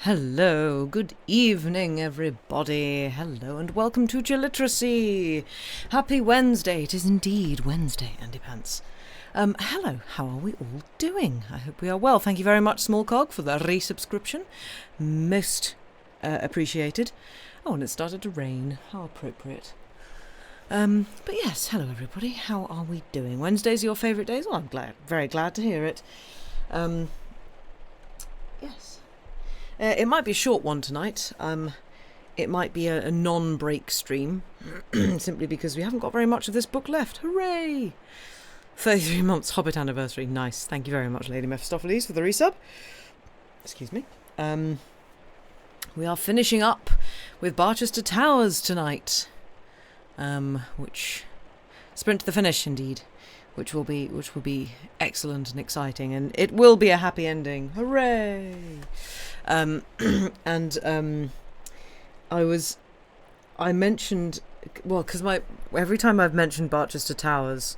Hello, good evening, everybody. Hello, and welcome to Chilliteracy. Happy Wednesday. It is indeed Wednesday, Andy Pants. Hello, how are we all doing? I hope we are well. Thank you very much, Smallcog, for the resubscription. Most appreciated. Oh, and it started to rain. How appropriate. But yes, hello, everybody. How are we doing? Wednesdays are your favourite days? Well, I'm very glad to hear it. Yes. It might be a short one tonight. It might be a non-break stream, simply because we haven't got very much of this book left. Hooray! 33 months Hobbit anniversary. Nice. Thank you very much, Lady Mephistopheles, for the resub. Excuse me. We are finishing up with Barchester Towers tonight, which sprint to the finish, indeed. Which will be excellent and exciting, and it will be a happy ending. Hooray! I mentioned, well, because every time I've mentioned Barchester Towers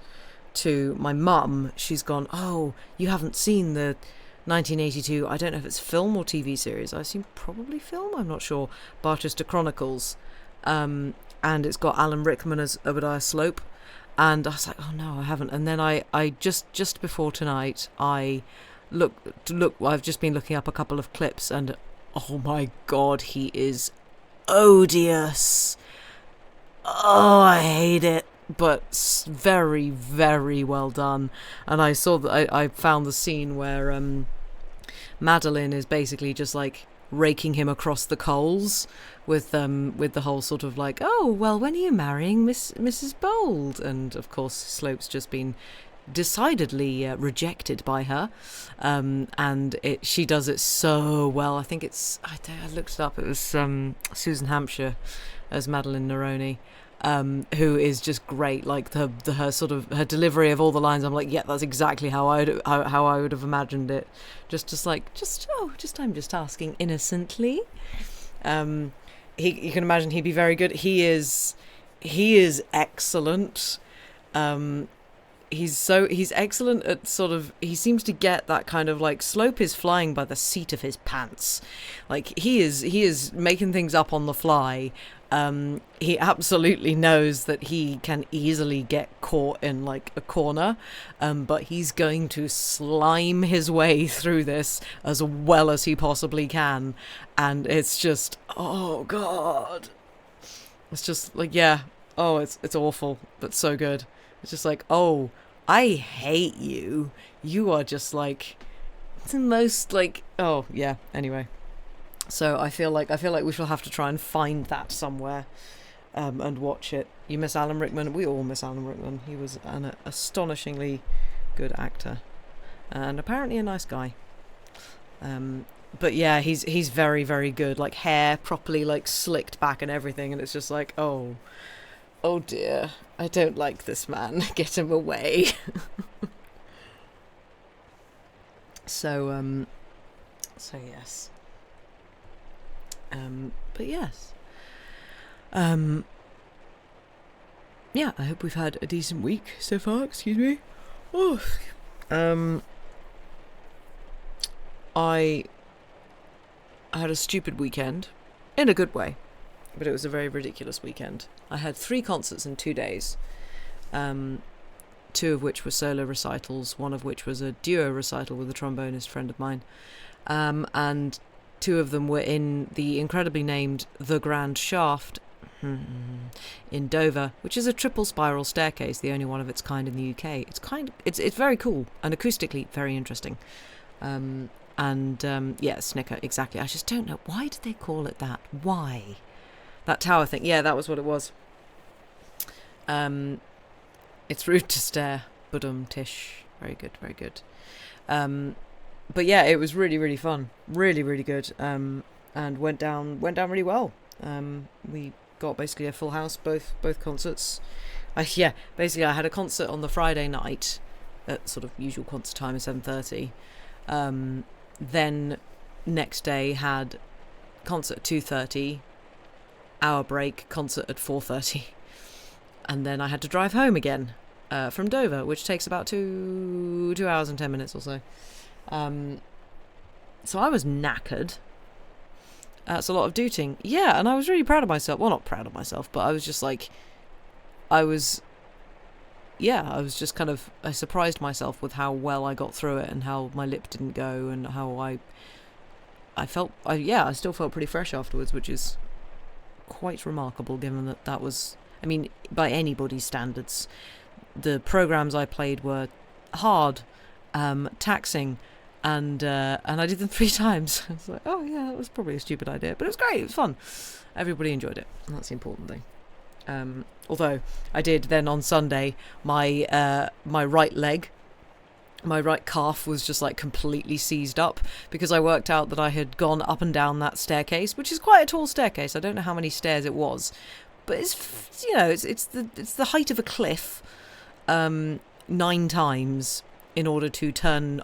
to my mum, she's gone, "Oh, you haven't seen the 1982, I don't know if it's film or TV series, I assume probably film, I'm not sure, Barchester Chronicles, and it's got Alan Rickman as Obadiah Slope." And I was like, oh no, I haven't. And then I just before tonight, I've just been looking up a couple of clips, and oh my god, he is odious. Oh, I hate it. But very, very well done. And I saw that I found the scene where Madeline is basically just like raking him across the coals with the whole sort of like, oh, well, when are you marrying Mrs. Bold? And of course Slope's just been decidedly rejected by her, and she does it so well. I think I looked it up, it was Susan Hampshire as Madeline Neroni, who is just great. Like her sort of her delivery of all the lines, I'm like, yeah, that's exactly how I would have imagined it. I'm just asking innocently. You can imagine he'd be very good. He is excellent. He's excellent at sort of, he seems to get that kind of like, Slope is flying by the seat of his pants. Like he is making things up on the fly. He absolutely knows that he can easily get caught in like a corner, but he's going to slime his way through this as well as he possibly can. And it's just, oh god, it's just like, yeah, oh, it's awful, but so good. It's just like, oh, I hate you. You are just like the most like, oh yeah. Anyway, so I feel like we shall have to try and find that somewhere, and watch it. You miss Alan Rickman. We all miss Alan Rickman. He was an astonishingly good actor, and apparently a nice guy. But yeah, he's very, very good. Like hair properly like slicked back and everything, and it's just like, oh dear, I don't like this man. Get him away. So yes. But yes. Yeah, I hope we've had a decent week so far. Excuse me. Oh. I had a stupid weekend, in a good way, but it was a very ridiculous weekend. I had 3 concerts in 2 days, 2 of which were solo recitals, one of which was a duo recital with a trombonist friend of mine, and 2 of them were in the incredibly named The Grand Shaft in Dover, which is a triple spiral staircase, the only one of its kind in the UK. It's very cool and acoustically very interesting. Yeah, Snicker, exactly. I just don't know, why did they call it that? Why? That tower thing, yeah, that was what it was. It's rude to stare, tish. Very good, very good. But yeah, it was really, really fun, really, really good. And went down really well. We got basically a full house, both concerts. Basically I had a concert on the Friday night at sort of usual concert time at 7:30. Then next day had concert at 2:30, hour break, concert at 4:30, and then I had to drive home again from Dover, which takes about 2 hours and 10 minutes or so. So I was knackered. That's a lot of dooting. Yeah, and I was really proud of myself. Well, not proud of myself, but I was just like, I was just kind of, I surprised myself with how well I got through it and how my lip didn't go and how I felt, I still felt pretty fresh afterwards, which is quite remarkable given that was, I mean, by anybody's standards, the programs I played were hard, taxing, and I did them 3 times. I was like, oh yeah, that was probably a stupid idea, but it was great, it was fun. Everybody enjoyed it, and that's the important thing. Although I did then on Sunday, my right leg, my right calf was just like completely seized up because I worked out that I had gone up and down that staircase, which is quite a tall staircase. I don't know how many stairs it was, but it's, you know, it's the height of a cliff, 9 times in order to turn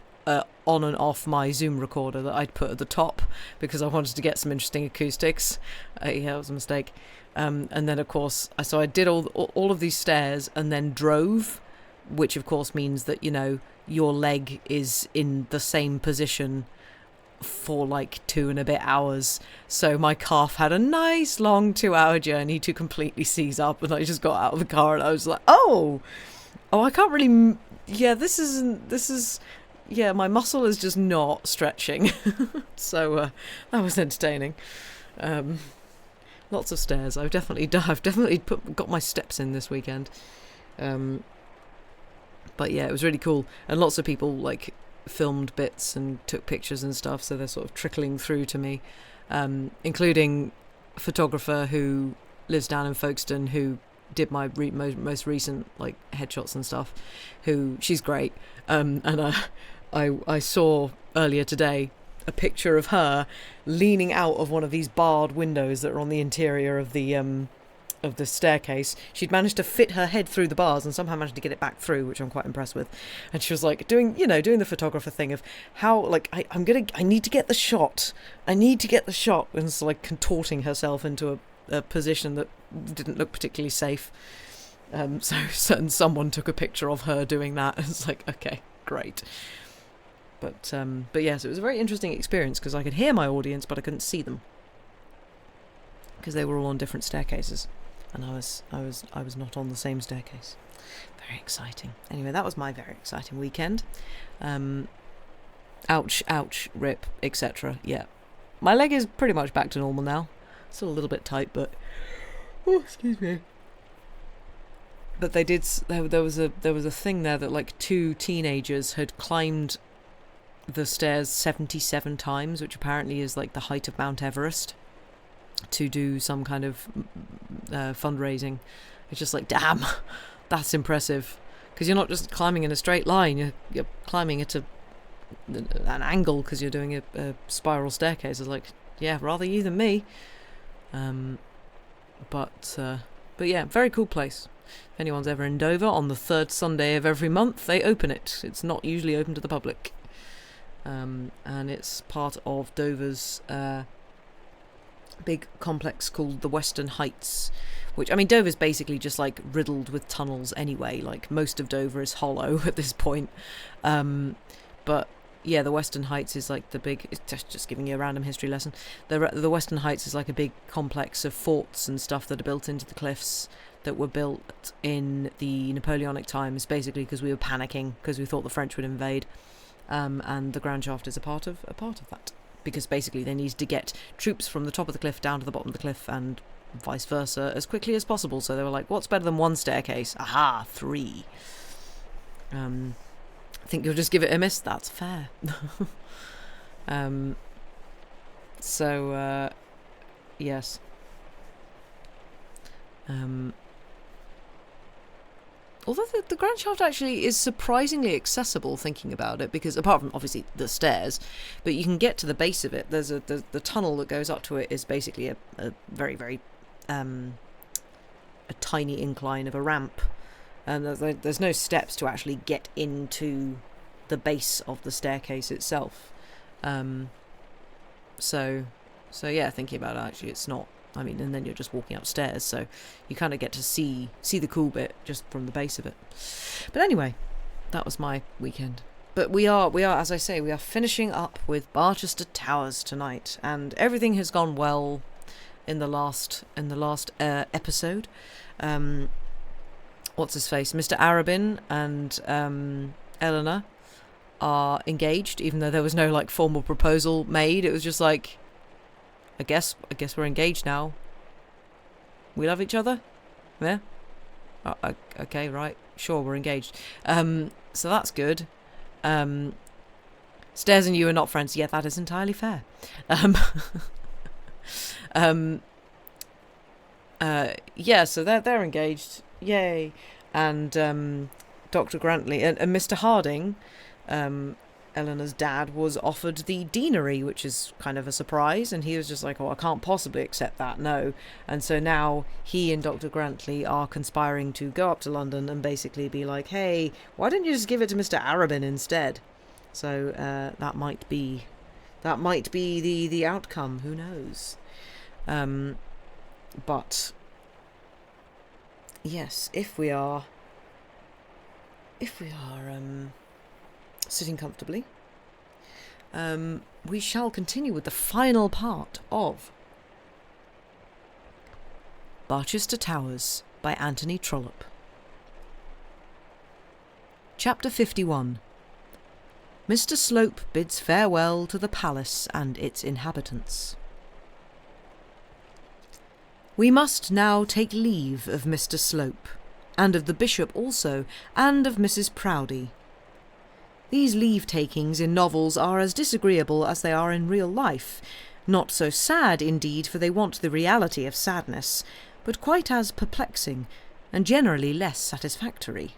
on and off my Zoom recorder that I'd put at the top because I wanted to get some interesting acoustics. Yeah, it was a mistake. And then of course, so I did all of these stairs and then drove, which of course means that, you know, your leg is in the same position for like 2 and a bit hours. So my calf had a nice long 2-hour journey to completely seize up, and I just got out of the car and I was like, oh, I can't really, this is, my muscle is just not stretching. So that was entertaining. Lots of stairs. I've definitely got my steps in this weekend. But yeah, it was really cool, and lots of people like filmed bits and took pictures and stuff, so they're sort of trickling through to me, including a photographer who lives down in Folkestone who did my most recent like headshots and stuff. She's great, and I saw earlier today a picture of her leaning out of one of these barred windows that are on the interior of the staircase. She'd managed to fit her head through the bars and somehow managed to get it back through, which I'm quite impressed with. And she was like doing the photographer thing of how like I need to get the shot, and it's like contorting herself into a position that didn't look particularly safe. So someone took a picture of her doing that. It's like, okay, great. But yes, it was a very interesting experience because I could hear my audience, but I couldn't see them because they were all on different staircases, and I was not on the same staircase. Very exciting. Anyway, that was my very exciting weekend. Ouch, rip, etc. Yeah, my leg is pretty much back to normal now. Still a little bit tight, but excuse me. But they did. There was a thing there that like 2 teenagers had climbed the stairs 77 times, which apparently is like the height of Mount Everest, to do some kind of fundraising. It's just like, damn, that's impressive, because you're not just climbing in a straight line, you're climbing at an angle because you're doing a spiral staircase. It's like, yeah, rather you than me. But yeah, very cool place. If anyone's ever in Dover on the 3rd Sunday of every month, they open it. It's not usually open to the public. And it's part of Dover's big complex called the Western Heights, which, I mean, Dover's basically just like riddled with tunnels anyway. Like most of Dover is hollow at this point. But yeah, the Western Heights is like the big, it's just giving you a random history lesson. The Western Heights is like a big complex of forts and stuff that are built into the cliffs that were built in the Napoleonic times, basically because we were panicking because we thought the French would invade. And the ground shaft is a part of that, because basically they needed to get troops from the top of the cliff down to the bottom of the cliff and vice versa as quickly as possible. So they were like, what's better than 1 staircase? Aha, 3. Think you'll just give it a miss? That's fair. Yes. Although the ground shaft actually is surprisingly accessible, thinking about it, because apart from obviously the stairs, but you can get to the base of it. There's the tunnel that goes up to it is basically a very, very a tiny incline of a ramp, and there's no steps to actually get into the base of the staircase itself. So yeah, thinking about it, actually, it's not. I mean, and then you're just walking upstairs, so you kind of get to see the cool bit just from the base of it. But anyway, that was my weekend. But we are, as I say, we are finishing up with Barchester Towers tonight, and everything has gone well in the last episode. What's his face? Mr. Arabin and Eleanor are engaged, even though there was no like formal proposal made. It was just like, I guess we're engaged now. We love each other? Yeah? Okay, right. Sure, we're engaged. So that's good. Stairs and you are not friends. Yeah, that is entirely fair. Yeah, so they're engaged. Yay. And Dr. Grantley and Mr. Harding, Eleanor's dad, was offered the deanery, which is kind of a surprise, and he was just like, oh, I can't possibly accept that, no. And so now he and Dr. Grantley are conspiring to go up to London and basically be like, hey, why don't you just give it to Mr. Arabin instead? So that might be the outcome, who knows. But yes, if we are sitting comfortably, we shall continue with the final part of Barchester Towers by Anthony Trollope. Chapter 51. Mr. Slope bids farewell to the palace and its inhabitants. We must now take leave of Mr. Slope, and of the bishop also, and of Mrs. Proudie. These leave-takings in novels are as disagreeable as they are in real life, not so sad indeed, for they want the reality of sadness, but quite as perplexing, and generally less satisfactory.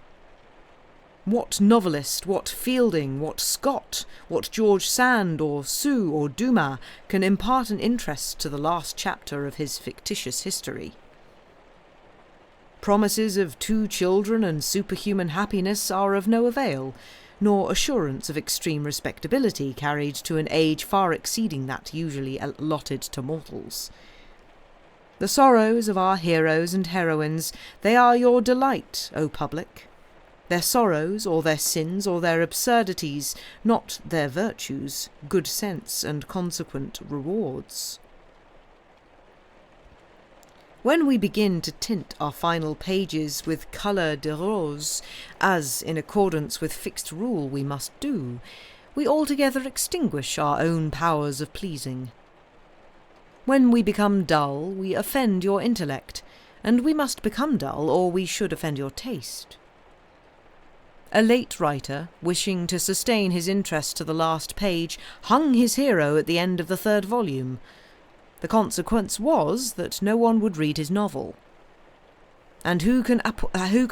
What novelist, what Fielding, what Scott, what George Sand or Sue or Dumas can impart an interest to the last chapter of his fictitious history? Promises of 2 children and superhuman happiness are of no avail, nor assurance of extreme respectability carried to an age far exceeding that usually allotted to mortals. The sorrows of our heroes and heroines, they are your delight, O public. Their sorrows, or their sins, or their absurdities, not their virtues, good sense, and consequent rewards. When we begin to tint our final pages with colour de rose, as in accordance with fixed rule we must do, we altogether extinguish our own powers of pleasing. When we become dull, we offend your intellect, and we must become dull, or we should offend your taste. A late writer, wishing to sustain his interest to the last page, hung his hero at the end of the 3rd volume. The consequence was that no one would read his novel. And who can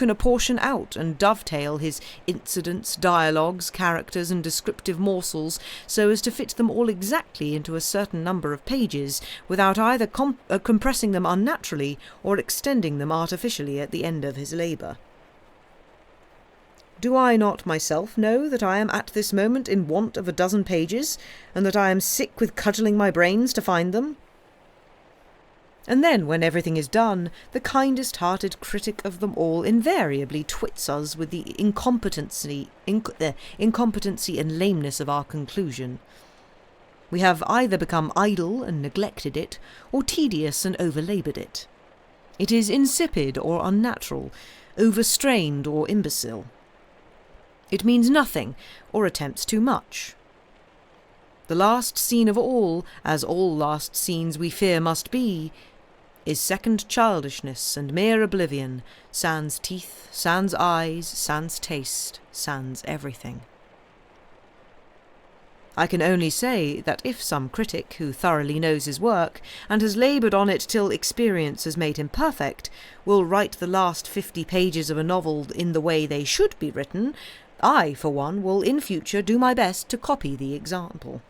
apportion out and dovetail his incidents, dialogues, characters, and descriptive morsels so as to fit them all exactly into a certain number of pages, without either compressing them unnaturally or extending them artificially at the end of his labour? Do I not myself know that I am at this moment in want of a dozen pages, and that I am sick with cudgelling my brains to find them? And then, when everything is done, the kindest-hearted critic of them all invariably twits us with the incompetency and lameness of our conclusion. We have either become idle and neglected it, or tedious and overlaboured it. It is insipid or unnatural, overstrained or imbecile. It means nothing, or attempts too much. The last scene of all, as all last scenes we fear must be, is second childishness and mere oblivion, sans teeth, sans eyes, sans taste, sans everything. I can only say that if some critic who thoroughly knows his work, and has laboured on it till experience has made him perfect, will write the last 50 pages of a novel in the way they should be written, I, for one, will in future do my best to copy the example.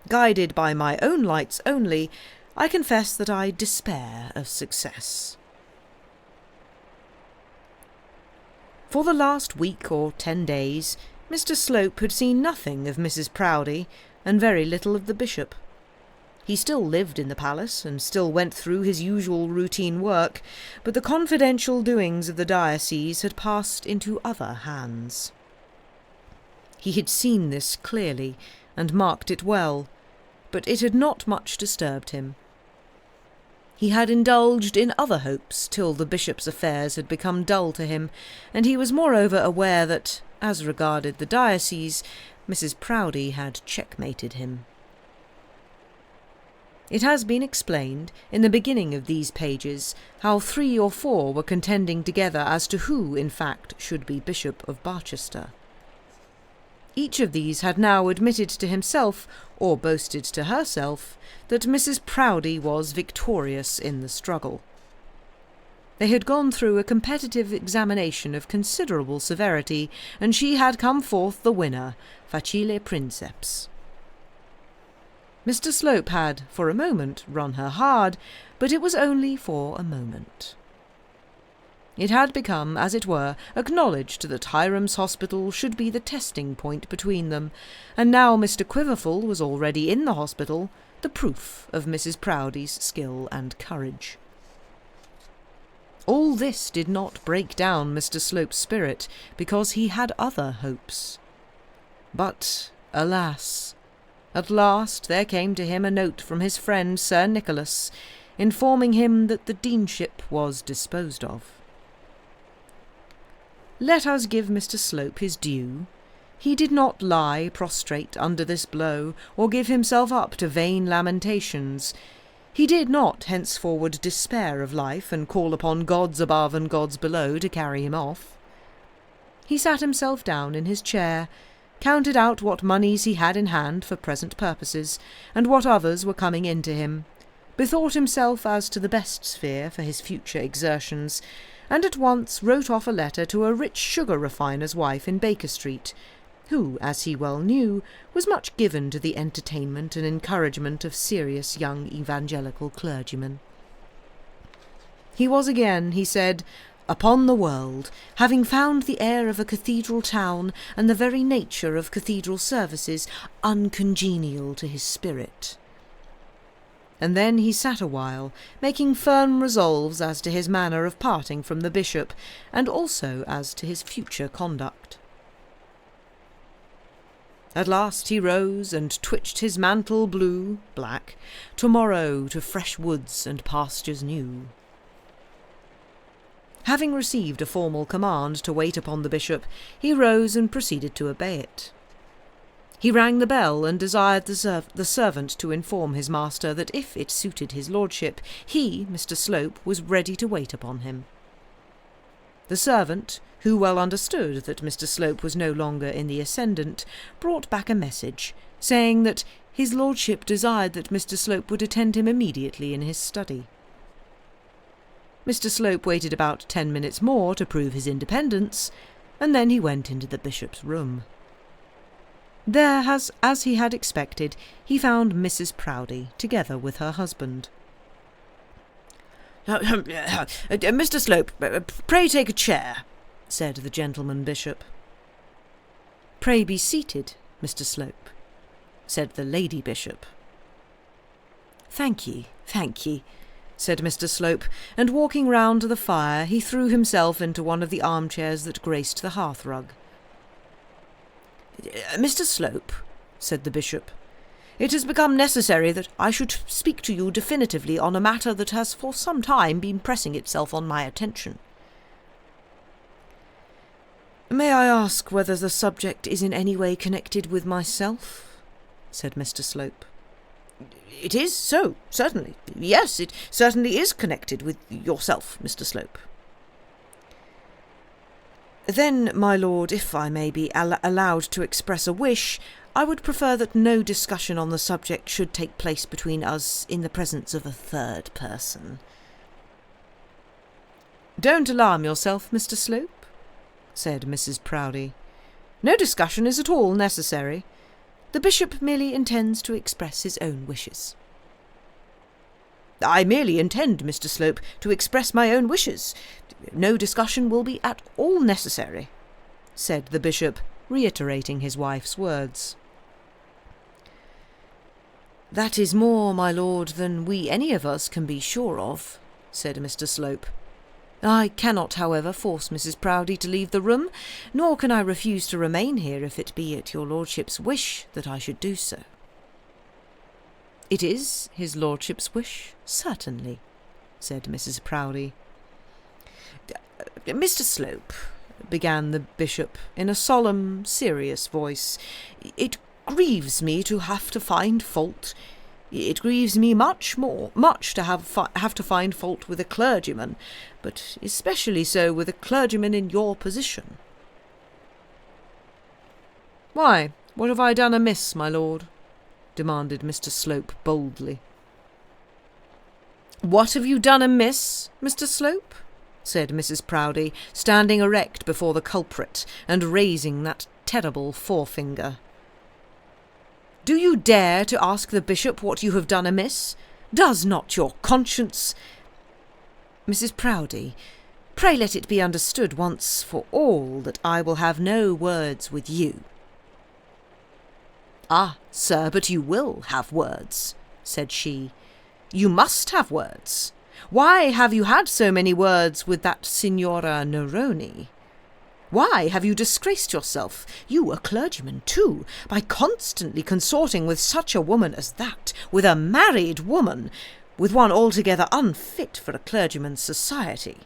Guided by my own lights only, I confess that I despair of success. For the last week or 10 days, Mr. Slope had seen nothing of Mrs. Proudie, and very little of the bishop. He still lived in the palace, and still went through his usual routine work, but the confidential doings of the diocese had passed into other hands. He had seen this clearly, and marked it well, but it had not much disturbed him. He had indulged in other hopes till the bishop's affairs had become dull to him, and he was moreover aware that, as regarded the diocese, Mrs. Proudie had checkmated him. It has been explained, in the beginning of these pages, how 3 or 4 were contending together as to who, in fact, should be Bishop of Barchester. Each of these had now admitted to himself, or boasted to herself, that Mrs. Proudie was victorious in the struggle. They had gone through a competitive examination of considerable severity, and she had come forth the winner, facile princeps. Mr. Slope had, for a moment, run her hard, but it was only for a moment. It had become, as it were, acknowledged that Hiram's Hospital should be the testing point between them, and now Mr. Quiverful was already in the hospital, the proof of Mrs. Proudie's skill and courage. All this did not break down Mr. Slope's spirit, because he had other hopes. But, alas! At last there came to him a note from his friend Sir Nicholas, informing him that the deanship was disposed of. Let us give Mr. Slope his due. He did not lie prostrate under this blow, or give himself up to vain lamentations. He did not henceforward despair of life, and call upon gods above and gods below to carry him off. He sat himself down in his chair, counted out what moneys he had in hand for present purposes, and what others were coming in to him, bethought himself as to the best sphere for his future exertions, and at once wrote off a letter to a rich sugar refiner's wife in Baker Street, who, as he well knew, was much given to the entertainment and encouragement of serious young evangelical clergymen. He was again, he said, upon the world, having found the air of a cathedral town and the very nature of cathedral services uncongenial to his spirit. And then he sat a while, making firm resolves as to his manner of parting from the bishop, and also as to his future conduct. At last he rose and twitched his mantle blue, black, to-morrow to fresh woods and pastures new. Having received a formal command to wait upon the bishop, he rose and proceeded to obey it. He rang the bell and desired the servant to inform his master that if it suited his lordship, he, Mr. Slope, was ready to wait upon him. The servant, who well understood that Mr. Slope was no longer in the ascendant, brought back a message, saying that his lordship desired that Mr. Slope would attend him immediately in his study. Mr. Slope waited about 10 minutes more to prove his independence, and then he went into the bishop's room. There, as he had expected, he found Mrs. Proudie, together with her husband. "Mr. Slope, pray take a chair," said the gentleman bishop. "Pray be seated, Mr. Slope," said the lady bishop. "Thank ye, said Mr. Slope, and walking round to the fire, he threw himself into one of the armchairs that graced the hearthrug. "Mr. Slope," said the bishop, "it has become necessary that I should speak to you definitively on a matter that has for some time been pressing itself on my attention." "May I ask whether the subject is in any way connected with myself?" said Mr. Slope. "It is so, certainly. Yes, it certainly is connected with yourself, Mr. Slope." "Then, my lord, if I may be allowed to express a wish, I would prefer that no discussion on the subject should take place between us in the presence of a third person." "Don't alarm yourself, Mr. Slope," said Mrs. Proudie. "No discussion is at all necessary. The bishop merely intends to express his own wishes." "I merely intend, Mr. Slope, to express my own wishes. No discussion will be at all necessary," said the bishop, reiterating his wife's words. "That is more, my lord, than we any of us can be sure of," said Mr. Slope. I cannot, however, force Mrs. Proudie to leave the room, nor can I refuse to remain here if it be at your lordship's wish that I should do so." "It is his lordship's wish, certainly," said Mrs. Proudie. "Mr. Slope," began the bishop in a solemn, serious voice, "it grieves me to have to find fault. It grieves me much to have to find fault with a clergyman, but especially so with a clergyman in your position." "Why, what have I done amiss, my lord?" demanded Mr. Slope boldly. "What have you done amiss, Mr. Slope?" said Mrs. Proudie, standing erect before the culprit and raising that terrible forefinger. "Do you dare to ask the bishop what you have done amiss? Does not your conscience—" "Mrs. Proudie, pray let it be understood once for all that I will have no words with you." "Ah, sir, but you will have words," said she. "You must have words. Why have you had so many words with that Signora Neroni? Why have you disgraced yourself, you a clergyman too, by constantly consorting with such a woman as that, with a married woman, with one altogether unfit for a clergyman's society?"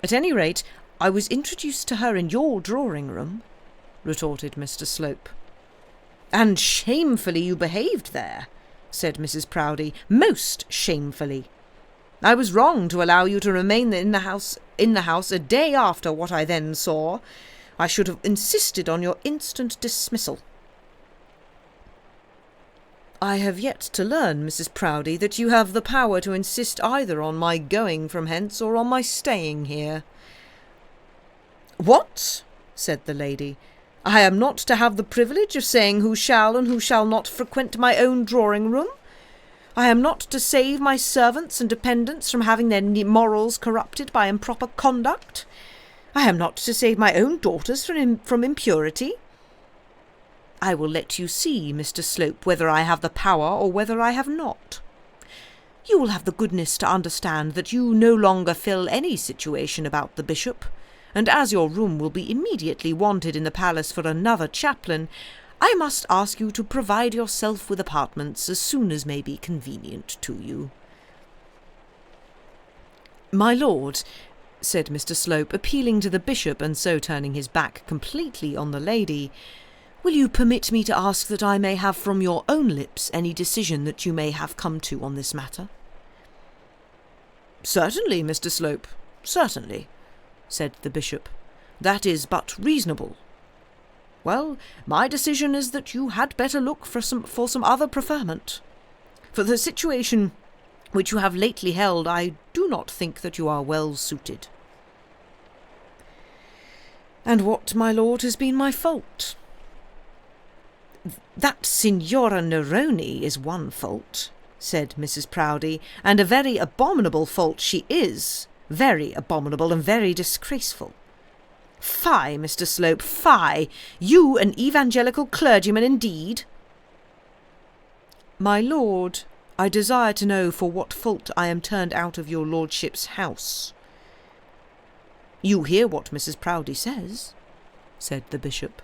"At any rate, I was introduced to her in your drawing-room," retorted Mr. Slope. "And shamefully you behaved there," said Mrs. Proudie, "most shamefully. I was wrong to allow you to remain in the house a day after what I then saw. I should have insisted on your instant dismissal." "I have yet to learn, Mrs. Proudie, that you have the power to insist either on my going from hence or on my staying here." "What?" said the lady. "I am not to have the privilege of saying who shall and who shall not frequent my own drawing-room? I am not to save my servants and dependents from having their morals corrupted by improper conduct? I am not to save my own daughters from impurity? I will let you see, Mr. Slope, whether I have the power or whether I have not. You will have the goodness to understand that you no longer fill any situation about the bishop, and as your room will be immediately wanted in the palace for another chaplain, I must ask you to provide yourself with apartments as soon as may be convenient to you." "My lord," said Mr. Slope, appealing to the bishop and so turning his back completely on the lady, "will you permit me to ask that I may have from your own lips any decision that you may have come to on this matter?" "Certainly, Mr. Slope, certainly," said the bishop. "That is but reasonable. Well, my decision is that you had better look for some other preferment. For the situation which you have lately held, I do not think that you are well suited." "And what, my lord, has been my fault?" "That Signora Neroni is one fault," said Mrs. Proudie, "and a very abominable fault she is, very abominable and very disgraceful. Fie, Mr. Slope, fie! You an evangelical clergyman indeed!" "My lord, I desire to know for what fault I am turned out of your lordship's house." "You hear what Mrs. Proudie says," said the bishop.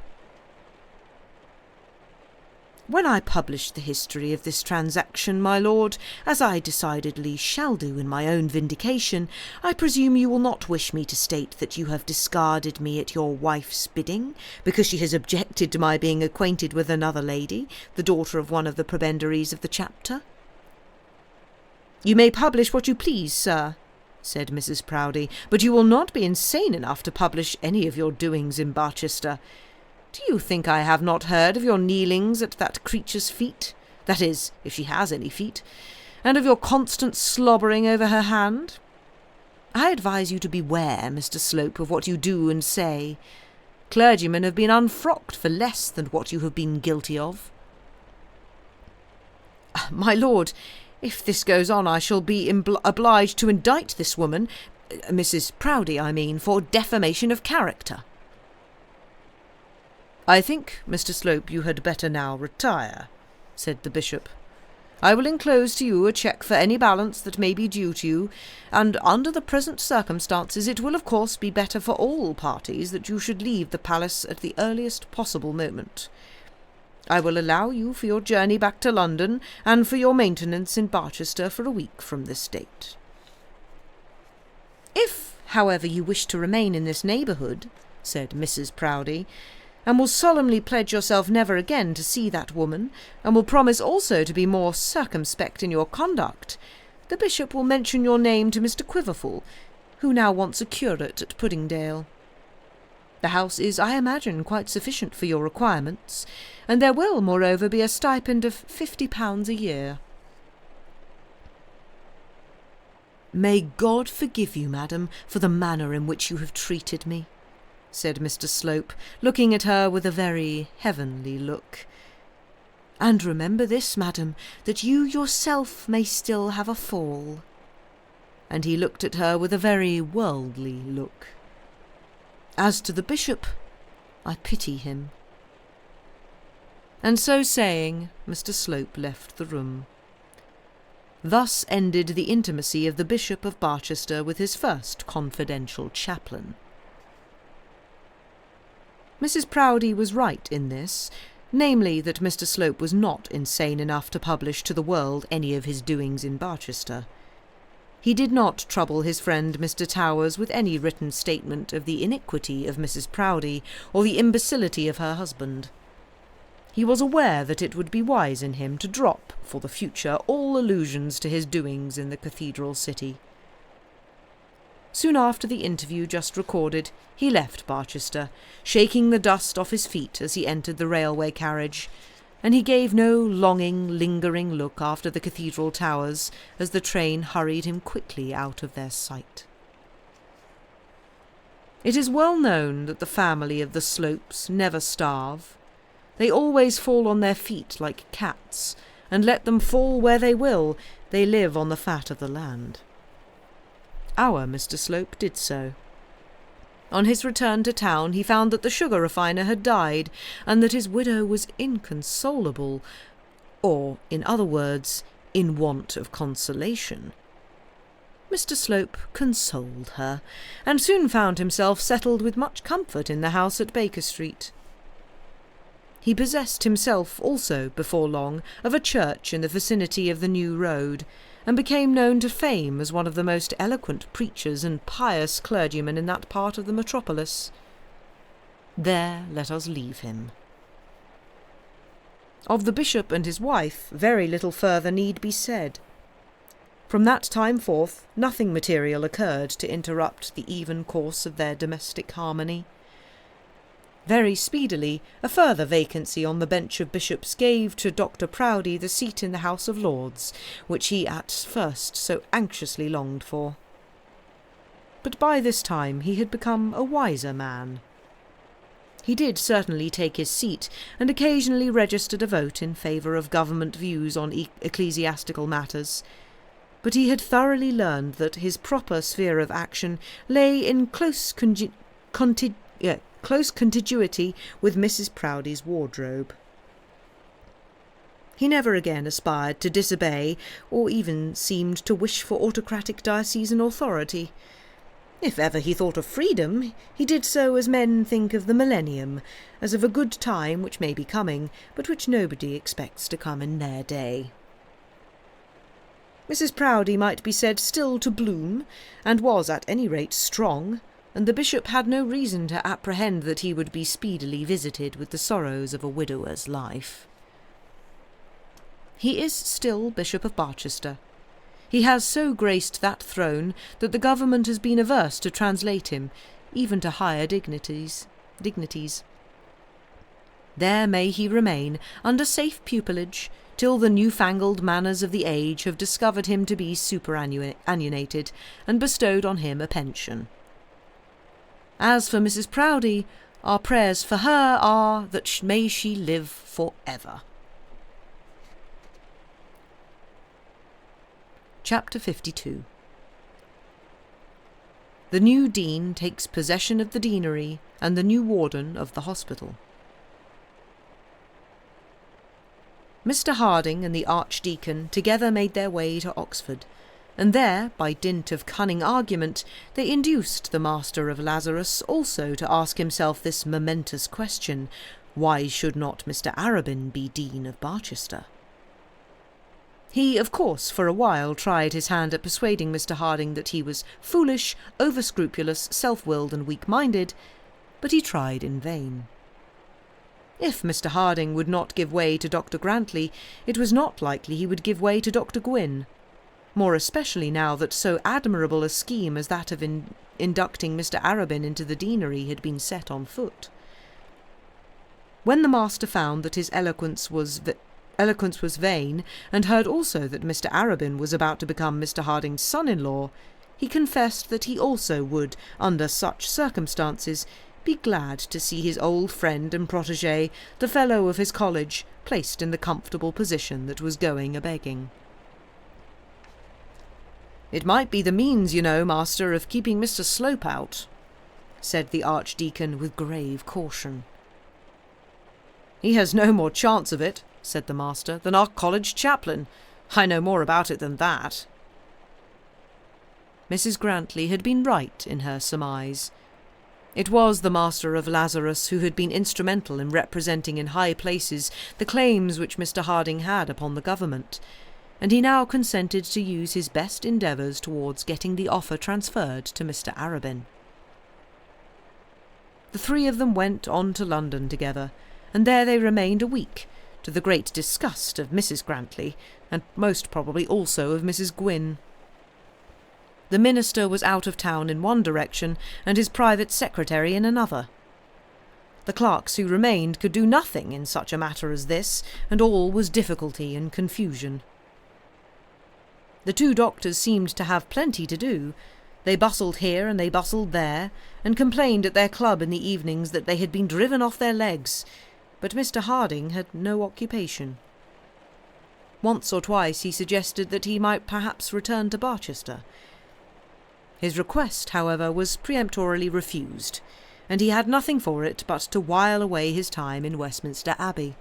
"When I publish the history of this transaction, my lord, as I decidedly shall do in my own vindication, I presume you will not wish me to state that you have discarded me at your wife's bidding, because she has objected to my being acquainted with another lady, the daughter of one of the prebendaries of the chapter." "You may publish what you please, sir," said Mrs. Proudie, "but you will not be insane enough to publish any of your doings in Barchester. Do you think I have not heard of your kneelings at that creature's feet, that is, if she has any feet, and of your constant slobbering over her hand? I advise you to beware, Mr. Slope, of what you do and say. Clergymen have been unfrocked for less than what you have been guilty of." "My lord, if this goes on, I shall be obliged to indict this woman, Mrs. Proudie, I mean, for defamation of character." "I think, Mr. Slope, you had better now retire," said the bishop. I will enclose to you a cheque for any balance that may be due to you, and under the present circumstances it will of course be better for all parties that you should leave the palace at the earliest possible moment. I will allow you for your journey back to London, and for your maintenance in Barchester for a week from this date. If, however, you wish to remain in this neighbourhood, said Mrs. Proudie, and will solemnly pledge yourself never again to see that woman, and will promise also to be more circumspect in your conduct, the bishop will mention your name to Mr. Quiverful, who now wants a curate at Puddingdale. The house is, I imagine, quite sufficient for your requirements, and there will, moreover, be a stipend of £50 a year. May God forgive you, madam, for the manner in which you have treated me, said Mr. Slope, looking at her with a very heavenly look. And remember this, madam, that you yourself may still have a fall. And he looked at her with a very worldly look. As to the bishop, I pity him. And so saying, Mr. Slope left the room. Thus ended the intimacy of the Bishop of Barchester with his first confidential chaplain. Mrs. Proudie was right in this, namely that Mr. Slope was not insane enough to publish to the world any of his doings in Barchester. He did not trouble his friend Mr. Towers with any written statement of the iniquity of Mrs. Proudie or the imbecility of her husband. He was aware that it would be wise in him to drop, for the future, all allusions to his doings in the cathedral city. Soon after the interview just recorded, he left Barchester, shaking the dust off his feet as he entered the railway carriage, and he gave no longing, lingering look after the cathedral towers as the train hurried him quickly out of their sight. It is well known that the family of the Slopes never starve. They always fall on their feet like cats, and let them fall where they will, they live on the fat of the land. Our Mr. Slope did so. On his return to town he found that the sugar refiner had died, and that his widow was inconsolable, or, in other words, in want of consolation. Mr. Slope consoled her, and soon found himself settled with much comfort in the house at Baker Street. He possessed himself also, before long, of a church in the vicinity of the New Road, and became known to fame as one of the most eloquent preachers and pious clergymen in that part of the metropolis. There let us leave him. Of the bishop and his wife very little further need be said. From that time forth nothing material occurred to interrupt the even course of their domestic harmony. Very speedily a further vacancy on the bench of bishops gave to Dr. Proudie the seat in the House of Lords, which he at first so anxiously longed for. But by this time he had become a wiser man. He did certainly take his seat, and occasionally registered a vote in favour of government views on ecclesiastical matters, but he had thoroughly learned that his proper sphere of action lay in close contiguity with Mrs. Proudie's wardrobe. He never again aspired to disobey, or even seemed to wish for autocratic diocesan authority. If ever he thought of freedom, he did so as men think of the millennium, as of a good time which may be coming, but which nobody expects to come in their day. Mrs. Proudie might be said still to bloom, and was at any rate strong, and the bishop had no reason to apprehend that he would be speedily visited with the sorrows of a widower's life. He is still Bishop of Barchester. He has so graced that throne that the government has been averse to translate him, even to higher dignities. There may he remain, under safe pupillage, till the newfangled manners of the age have discovered him to be superannuated, and bestowed on him a pension. As for Mrs. Proudie, our prayers for her are that may she live for ever. Chapter 52. The new dean takes possession of the deanery and the new warden of the hospital. Mr. Harding and the Archdeacon together made their way to Oxford, and there, by dint of cunning argument, they induced the Master of Lazarus also to ask himself this momentous question: why should not Mr. Arabin be Dean of Barchester? He, of course, for a while tried his hand at persuading Mr. Harding that he was foolish, over-scrupulous, self-willed and weak-minded, but he tried in vain. If Mr. Harding would not give way to Dr. Grantley, it was not likely he would give way to Dr. Gwynne, more especially now that so admirable a scheme as that of inducting Mr. Arabin into the deanery had been set on foot. When the master found that his eloquence was vain, and heard also that Mr. Arabin was about to become Mr. Harding's son-in-law, he confessed that he also would, under such circumstances, be glad to see his old friend and protégé, the fellow of his college, placed in the comfortable position that was going a-begging. "It might be the means, you know, master, of keeping Mr. Slope out," said the Archdeacon with grave caution. "He has no more chance of it," said the master, "than our college chaplain. I know more about it than that." Mrs. Grantley had been right in her surmise. It was the Master of Lazarus who had been instrumental in representing in high places the claims which Mr. Harding had upon the government, and he now consented to use his best endeavours towards getting the offer transferred to Mr. Arabin. The three of them went on to London together, and there they remained a week, to the great disgust of Mrs. Grantley, and most probably also of Mrs. Gwynne. The minister was out of town in one direction, and his private secretary in another. The clerks who remained could do nothing in such a matter as this, and all was difficulty and confusion. The two doctors seemed to have plenty to do. They bustled here and they bustled there, and complained at their club in the evenings that they had been driven off their legs, but Mr. Harding had no occupation. Once or twice he suggested that he might perhaps return to Barchester. His request, however, was peremptorily refused, and he had nothing for it but to while away his time in Westminster Abbey.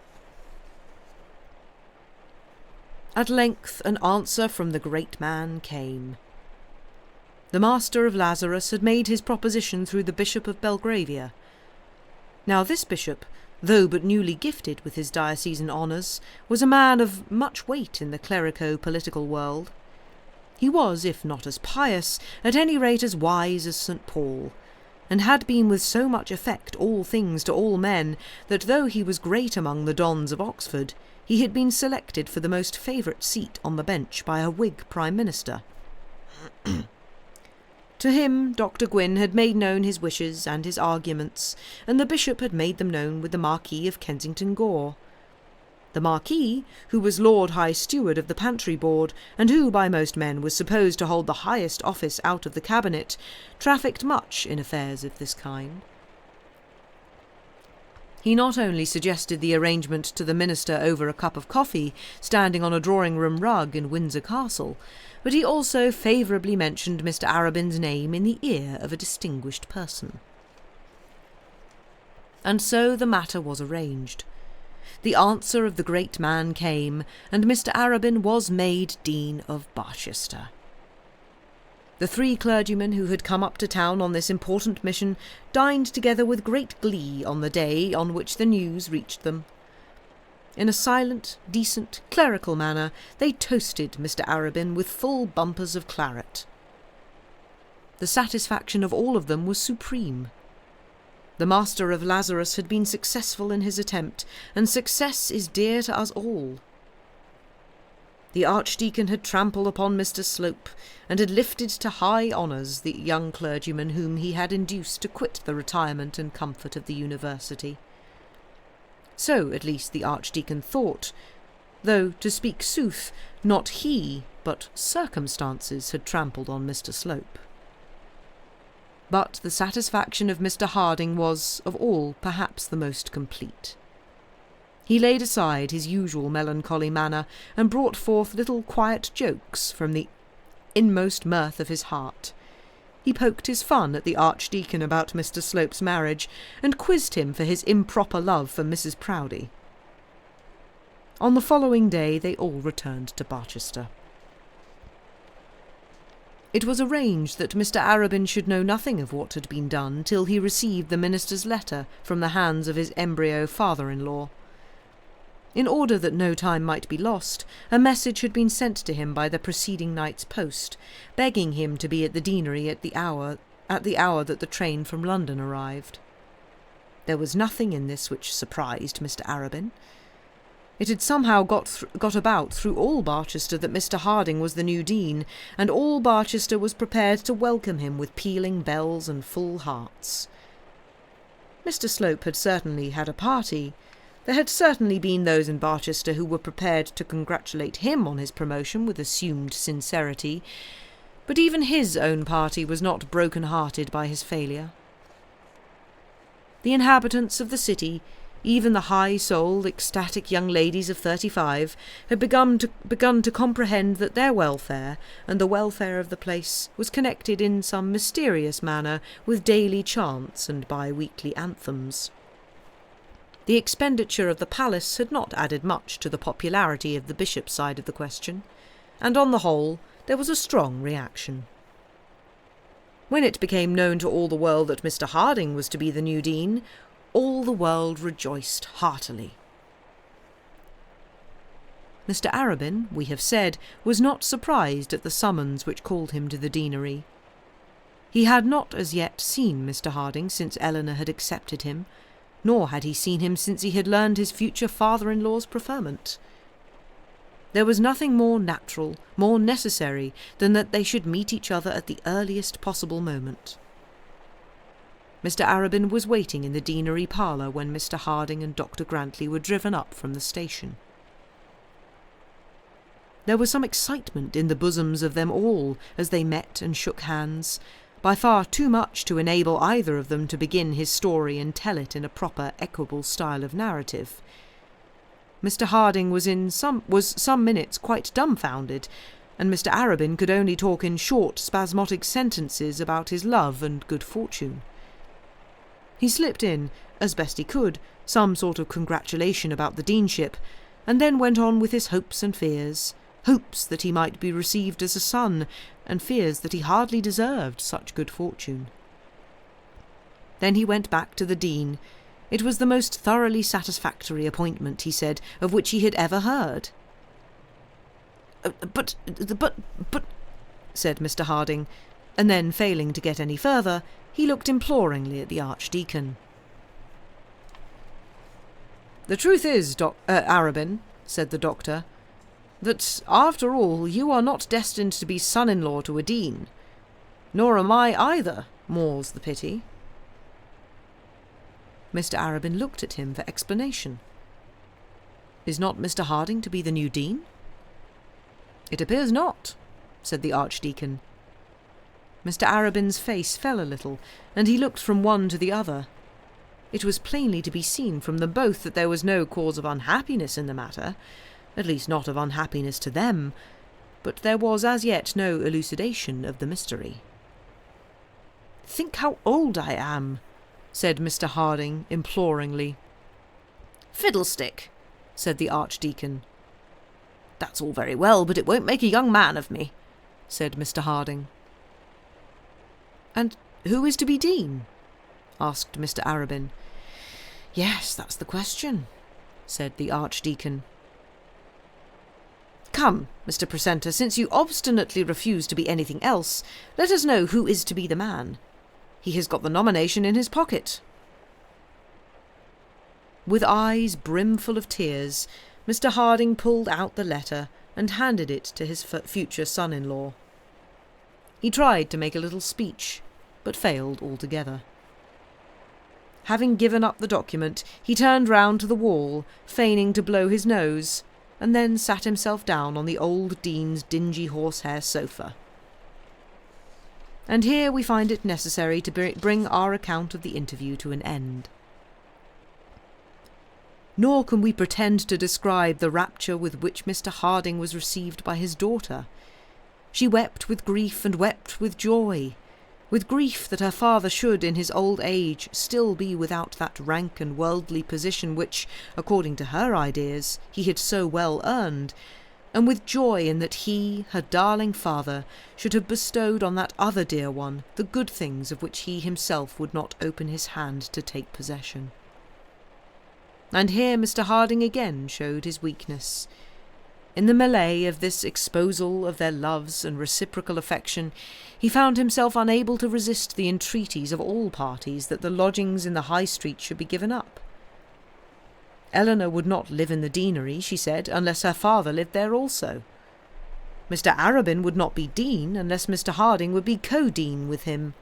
At length an answer from the great man came. The Master of Lazarus had made his proposition through the Bishop of Belgravia. Now this bishop, though but newly gifted with his diocesan honours, was a man of much weight in the clerico-political world. He was, if not as pious, at any rate as wise as St. Paul, and had been with so much effect all things to all men, that though he was great among the dons of Oxford, he had been selected for the most favourite seat on the bench by a Whig Prime Minister. To him Dr. Gwynne had made known his wishes and his arguments, and the bishop had made them known with the Marquis of Kensington Gore. The Marquis, who was Lord High Steward of the Pantry Board, and who by most men was supposed to hold the highest office out of the cabinet, trafficked much in affairs of this kind. He not only suggested the arrangement to the minister over a cup of coffee, standing on a drawing-room rug in Windsor Castle, but he also favourably mentioned Mr. Arabin's name in the ear of a distinguished person. And so the matter was arranged. The answer of the great man came, and Mr. Arabin was made Dean of Barchester. The three clergymen who had come up to town on this important mission dined together with great glee on the day on which the news reached them. In a silent, decent, clerical manner, they toasted Mr. Arabin with full bumpers of claret. The satisfaction of all of them was supreme. The Master of Lazarus had been successful in his attempt, and success is dear to us all. The Archdeacon had trampled upon Mr. Slope, and had lifted to high honours the young clergyman whom he had induced to quit the retirement and comfort of the university. So at least the Archdeacon thought, though, to speak sooth, not he, but circumstances had trampled on Mr. Slope. But the satisfaction of Mr. Harding was, of all, perhaps the most complete. He laid aside his usual melancholy manner, and brought forth little quiet jokes from the inmost mirth of his heart. He poked his fun at the Archdeacon about Mr. Slope's marriage, and quizzed him for his improper love for Mrs. Proudie. On the following day they all returned to Barchester. It was arranged that Mr. Arabin should know nothing of what had been done till he received the minister's letter from the hands of his embryo father-in-law. In order that no time might be lost, a message had been sent to him by the preceding night's post, begging him to be at the deanery at the hour that the train from London arrived. There was nothing in this which surprised Mr. Arabin. It had somehow got about through all Barchester that Mr. Harding was the new dean, and all Barchester was prepared to welcome him with pealing bells and full hearts. Mr. Slope had certainly had a party. There had certainly been those in Barchester who were prepared to congratulate him on his promotion with assumed sincerity, but even his own party was not broken-hearted by his failure. The inhabitants of the city, even the high-souled, ecstatic young ladies of 35, had begun to comprehend that their welfare and the welfare of the place was connected in some mysterious manner with daily chants and bi-weekly anthems. The expenditure of the palace had not added much to the popularity of the bishop's side of the question, and on the whole there was a strong reaction. When it became known to all the world that Mr. Harding was to be the new dean, all the world rejoiced heartily. Mr. Arabin, we have said, was not surprised at the summons which called him to the deanery. He had not as yet seen Mr. Harding since Eleanor had accepted him, nor had he seen him since he had learned his future father-in-law's preferment. There was nothing more natural, more necessary, than that they should meet each other at the earliest possible moment. Mr. Arabin was waiting in the deanery parlour when Mr. Harding and Dr. Grantley were driven up from the station. There was some excitement in the bosoms of them all as they met and shook hands, by far too much to enable either of them to begin his story and tell it in a proper, equable style of narrative. Mr. Harding was some minutes quite dumbfounded, and Mr. Arabin could only talk in short, spasmodic sentences about his love and good fortune. He slipped in, as best he could, some sort of congratulation about the deanship, and then went on with his hopes and fears, hopes that he might be received as a son, and fears that he hardly deserved such good fortune. Then he went back to the dean. It was the most thoroughly satisfactory appointment, he said, of which he had ever heard. But, said Mr. Harding, and then, failing to get any further, he looked imploringly at the Archdeacon. "The truth is, Arabin," said the doctor, "that, after all, you are not destined to be son-in-law to a dean. Nor am I either, more's the pity." Mr. Arabin looked at him for explanation. "Is not Mr. Harding to be the new dean?" "It appears not," said the Archdeacon. Mr. Arabin's face fell a little, and he looked from one to the other. It was plainly to be seen from them both that there was no cause of unhappiness in the matter, at least not of unhappiness to them, but there was as yet no elucidation of the mystery. "Think how old I am," said Mr. Harding imploringly. "Fiddlestick," said the Archdeacon. "That's all very well, but it won't make a young man of me," said Mr. Harding. "And who is to be dean?" asked Mr. Arabin. "Yes, that's the question," said the Archdeacon. "Come, Mr. Precentor, since you obstinately refuse to be anything else, let us know who is to be the man. He has got the nomination in his pocket." With eyes brimful of tears, Mr. Harding pulled out the letter and handed it to his future son-in-law. He tried to make a little speech, but failed altogether. Having given up the document, he turned round to the wall, feigning to blow his nose, and then sat himself down on the old dean's dingy horsehair sofa. And here we find it necessary to bring our account of the interview to an end. Nor can we pretend to describe the rapture with which Mr. Harding was received by his daughter. She wept with grief and wept with joy. with grief that her father should, in his old age, still be without that rank and worldly position which, according to her ideas, he had so well earned, and with joy in that he, her darling father, should have bestowed on that other dear one the good things of which he himself would not open his hand to take possession. And here Mr. Harding again showed his weakness. In the melee of this exposal of their loves and reciprocal affection, he found himself unable to resist the entreaties of all parties that the lodgings in the High Street should be given up. Eleanor would not live in the deanery, she said, unless her father lived there also. Mr. Arabin would not be dean unless Mr. Harding would be co-dean with him.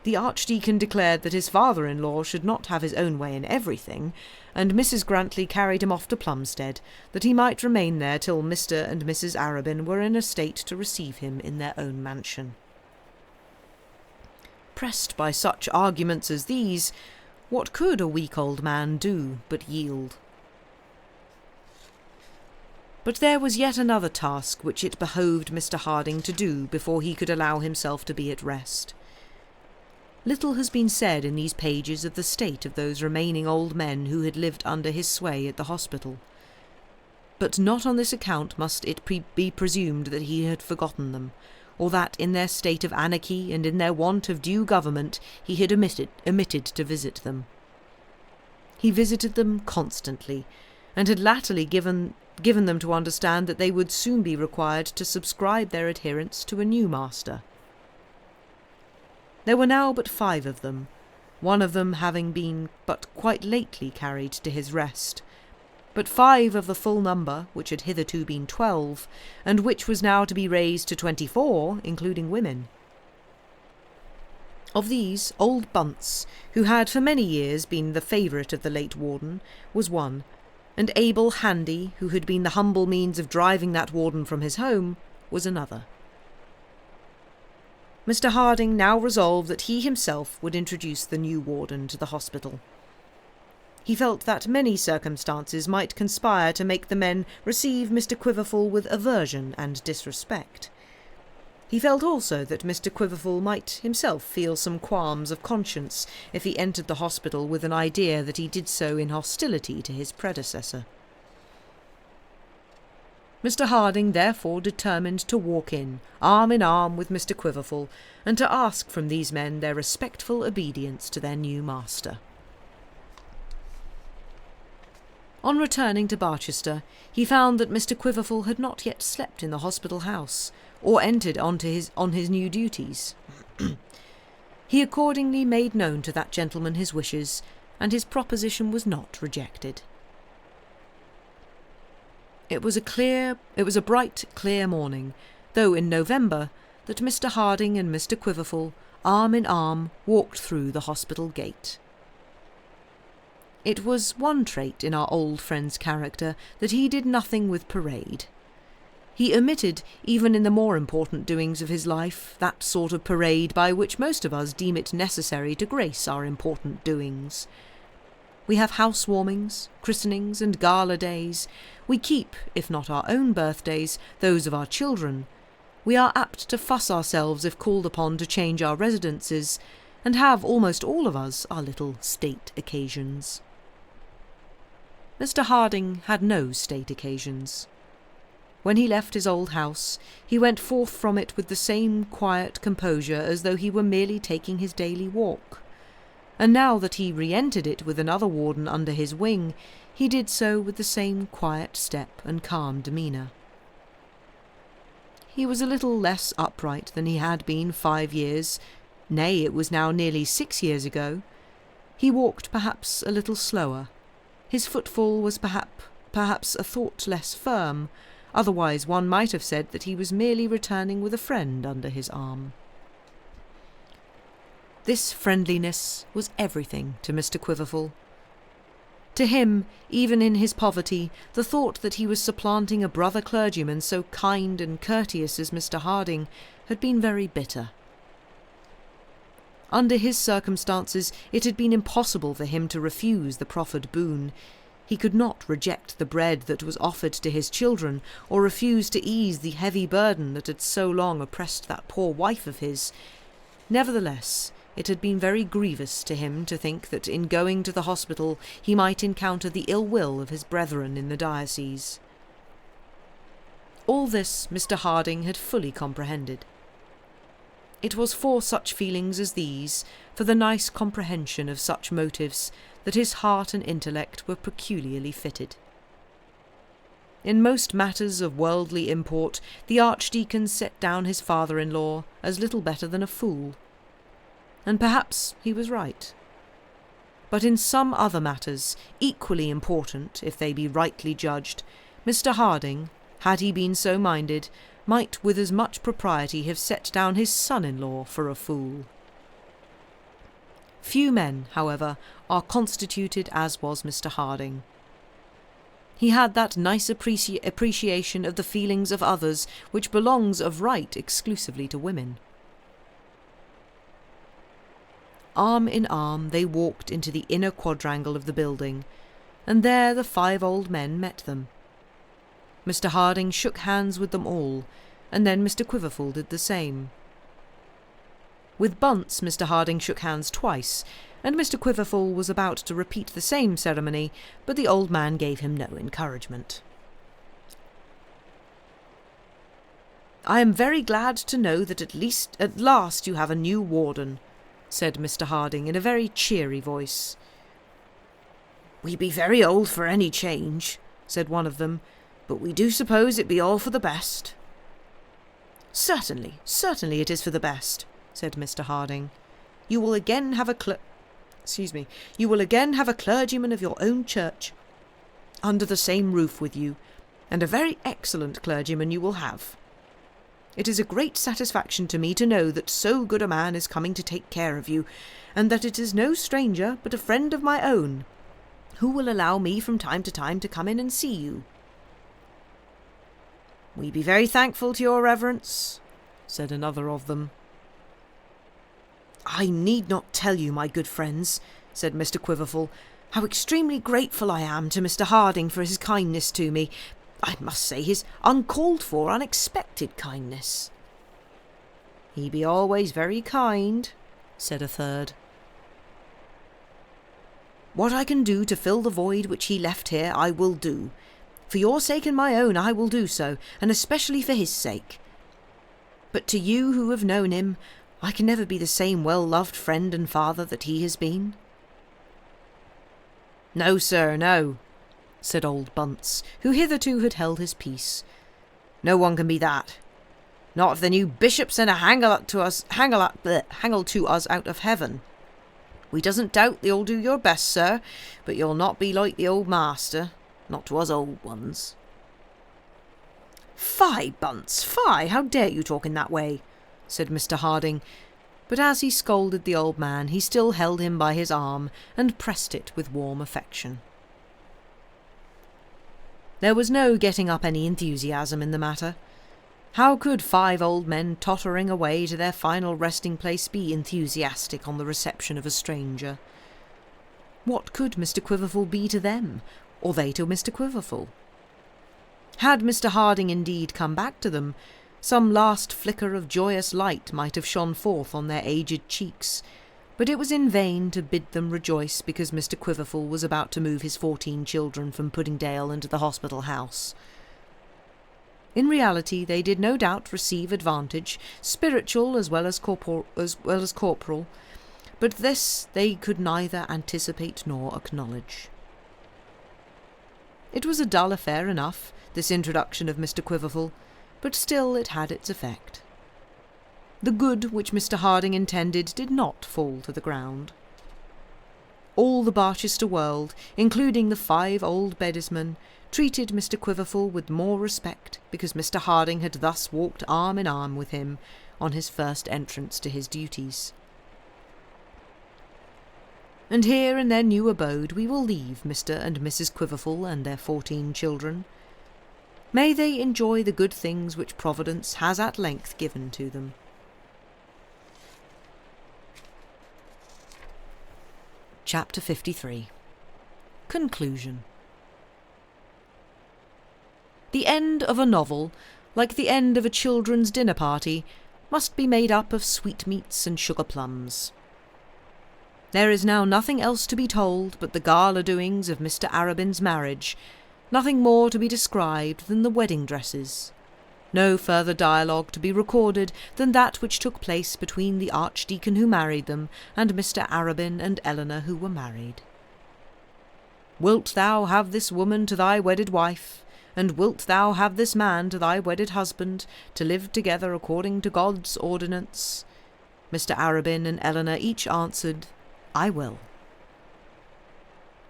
The Archdeacon declared that his father-in-law should not have his own way in everything, and Mrs. Grantley carried him off to Plumstead, that he might remain there till Mr. and Mrs. Arabin were in a state to receive him in their own mansion. Pressed by such arguments as these, what could a weak old man do but yield? But there was yet another task which it behoved Mr. Harding to do before he could allow himself to be at rest. Little has been said in these pages of the state of those remaining old men who had lived under his sway at the hospital. But not on this account must it be presumed that he had forgotten them, or that in their state of anarchy and in their want of due government he had omitted to visit them. He visited them constantly, and had latterly given them to understand that they would soon be required to subscribe their adherence to a new master. There were now but 5 of them, one of them having been but quite lately carried to his rest, but 5 of the full number, which had hitherto been 12, and which was now to be raised to 24, including women. Of these, old Bunce, who had for many years been the favourite of the late warden, was one, and Abel Handy, who had been the humble means of driving that warden from his home, was another. Mr. Harding now resolved that he himself would introduce the new warden to the hospital. He felt that many circumstances might conspire to make the men receive Mr. Quiverful with aversion and disrespect. He felt also that Mr. Quiverful might himself feel some qualms of conscience if he entered the hospital with an idea that he did so in hostility to his predecessor. Mr. Harding therefore determined to walk in arm with Mr. Quiverful, and to ask from these men their respectful obedience to their new master. On returning to Barchester, he found that Mr. Quiverful had not yet slept in the hospital house, or entered on his new duties. He accordingly made known to that gentleman his wishes, and his proposition was not rejected. It was a bright, clear morning, though in November, that Mr. Harding and Mr. Quiverful, arm in arm, walked through the hospital gate. It was one trait in our old friend's character that he did nothing with parade. He omitted, even in the more important doings of his life, that sort of parade by which most of us deem it necessary to grace our important doings. We have housewarmings, christenings, and gala days. We keep, if not our own birthdays, those of our children. We are apt to fuss ourselves if called upon to change our residences, and have almost all of us our little state occasions. Mr. Harding had no state occasions. When he left his old house, he went forth from it with the same quiet composure as though he were merely taking his daily walk. And now that he re-entered it with another warden under his wing, he did so with the same quiet step and calm demeanour. He was a little less upright than he had been 5 years, nay, it was now nearly 6 years ago. He walked perhaps a little slower. His footfall was perhaps a thought less firm, otherwise one might have said that he was merely returning with a friend under his arm. This friendliness was everything to Mr. Quiverful. To him, even in his poverty, the thought that he was supplanting a brother clergyman so kind and courteous as Mr. Harding had been very bitter. Under his circumstances it had been impossible for him to refuse the proffered boon. He could not reject the bread that was offered to his children, or refuse to ease the heavy burden that had so long oppressed that poor wife of his. Nevertheless, it had been very grievous to him to think that in going to the hospital he might encounter the ill will of his brethren in the diocese. All this Mr. Harding had fully comprehended. It was for such feelings as these, for the nice comprehension of such motives, that his heart and intellect were peculiarly fitted. In most matters of worldly import, the Archdeacon set down his father-in-law as little better than a fool. And perhaps he was right. But in some other matters, equally important if they be rightly judged, Mr. Harding, had he been so minded, might with as much propriety have set down his son-in-law for a fool. Few men, however, are constituted as was Mr. Harding. He had that nice appreciation of the feelings of others which belongs of right exclusively to women. Arm in arm they walked into the inner quadrangle of the building, and there the 5 old men met them. Mr. Harding shook hands with them all, and then Mr. Quiverful did the same. With Bunce, Mr. Harding shook hands twice, and Mr. Quiverful was about to repeat the same ceremony, but the old man gave him no encouragement. "I am very glad to know that at last you have a new warden," said Mr. Harding in a very cheery voice. "We be very old for any change," said one of them, "but we do suppose it be all for the best." Certainly it is for the best," said Mr. Harding. You will again have a clergyman of your own church under the same roof with you, and a very excellent clergyman you will have. It is a great satisfaction to me to know that so good a man is coming to take care of you, and that it is no stranger, but a friend of my own, who will allow me from time to time to come in and see you." "We be very thankful to your reverence," said another of them. "I need not tell you, my good friends," said Mr. Quiverful, "how extremely grateful I am to Mr. Harding for his kindness to me. I must say his uncalled-for, unexpected kindness." "He be always very kind," said a third. "What I can do to fill the void which he left here, I will do. For your sake and my own I will do so, and especially for his sake. But to you who have known him, I can never be the same well-loved friend and father that he has been." "No, sir, no," said old Bunce, who hitherto had held his peace. "No one can be that. Not if the new bishop sent a hangle to us out of heaven. We doesn't doubt you'll do your best, sir, but you'll not be like the old master, not to us old ones." "Fie, Bunce, fie! How dare you talk in that way?" said Mr. Harding, but as he scolded the old man, he still held him by his arm and pressed it with warm affection. There was no getting up any enthusiasm in the matter. How could 5 old men tottering away to their final resting-place be enthusiastic on the reception of a stranger? What could Mr. Quiverful be to them, or they to Mr. Quiverful? Had Mr. Harding indeed come back to them, some last flicker of joyous light might have shone forth on their aged cheeks, but it was in vain to bid them rejoice because Mr. Quiverful was about to move his 14 children from Puddingdale into the hospital house. In reality they did no doubt receive advantage, spiritual as well as corporal, but this they could neither anticipate nor acknowledge. It was a dull affair enough, this introduction of Mr. Quiverful, but still it had its effect. The good which Mr. Harding intended did not fall to the ground. All the Barchester world, including the 5 old bedesmen, treated Mr. Quiverful with more respect because Mr. Harding had thus walked arm in arm with him on his first entrance to his duties. And here in their new abode we will leave Mr. and Mrs. Quiverful and their 14 children. May they enjoy the good things which Providence has at length given to them. Chapter 53. Conclusion. The end of a novel, like the end of a children's dinner party, must be made up of sweetmeats and sugar plums. There is now nothing else to be told but the gala doings of Mr. Arabin's marriage, nothing more to be described than the wedding dresses. No further dialogue to be recorded than that which took place between the archdeacon who married them and Mr. Arabin and Eleanor who were married. Wilt thou have this woman to thy wedded wife, and wilt thou have this man to thy wedded husband, to live together according to God's ordinance? Mr. Arabin and Eleanor each answered, I will.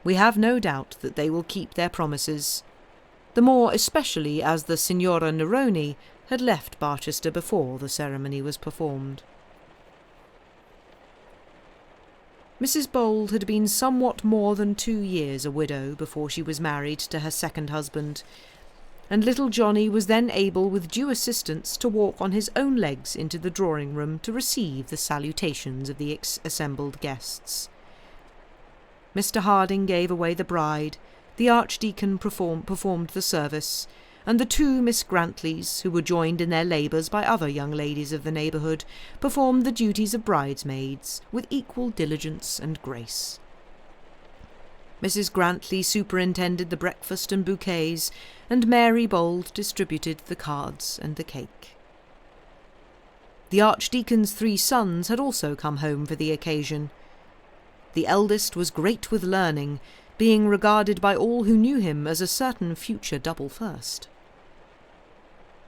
We have no doubt that they will keep their promises, the more especially as the Signora Neroni had left Barchester before the ceremony was performed. Mrs. Bold had been somewhat more than 2 years a widow before she was married to her second husband, and little Johnny was then able with due assistance to walk on his own legs into the drawing-room to receive the salutations of the assembled guests. Mr. Harding gave away the bride, the Archdeacon performed the service, and the 2 Miss Grantleys, who were joined in their labours by other young ladies of the neighbourhood, performed the duties of bridesmaids with equal diligence and grace. Mrs. Grantley superintended the breakfast and bouquets, and Mary Bold distributed the cards and the cake. The Archdeacon's 3 sons had also come home for the occasion. The eldest was great with learning, being regarded by all who knew him as a certain future double first.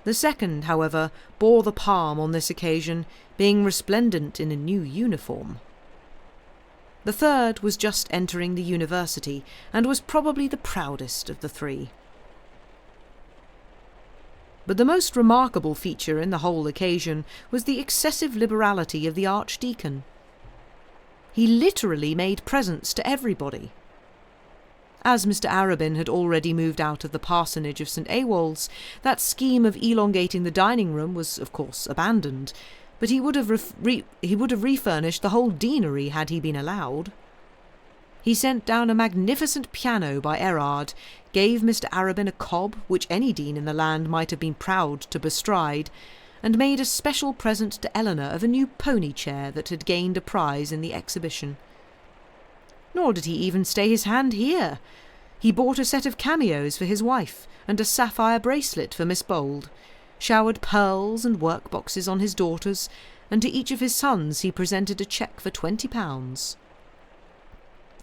The second, however, bore the palm on this occasion, being resplendent in a new uniform. The third was just entering the university, and was probably the proudest of the 3. But the most remarkable feature in the whole occasion was the excessive liberality of the Archdeacon. He literally made presents to everybody. As Mr. Arabin had already moved out of the parsonage of St. Ewolds, that scheme of elongating the dining-room was, of course, abandoned, but he would have refurnished the whole deanery had he been allowed. He sent down a magnificent piano by Erard, gave Mr. Arabin a cob which any dean in the land might have been proud to bestride, and made a special present to Eleanor of a new pony chair that had gained a prize in the exhibition. Nor did he even stay his hand here. He bought a set of cameos for his wife, and a sapphire bracelet for Miss Bold, showered pearls and work-boxes on his daughters, and to each of his sons he presented a cheque for £20.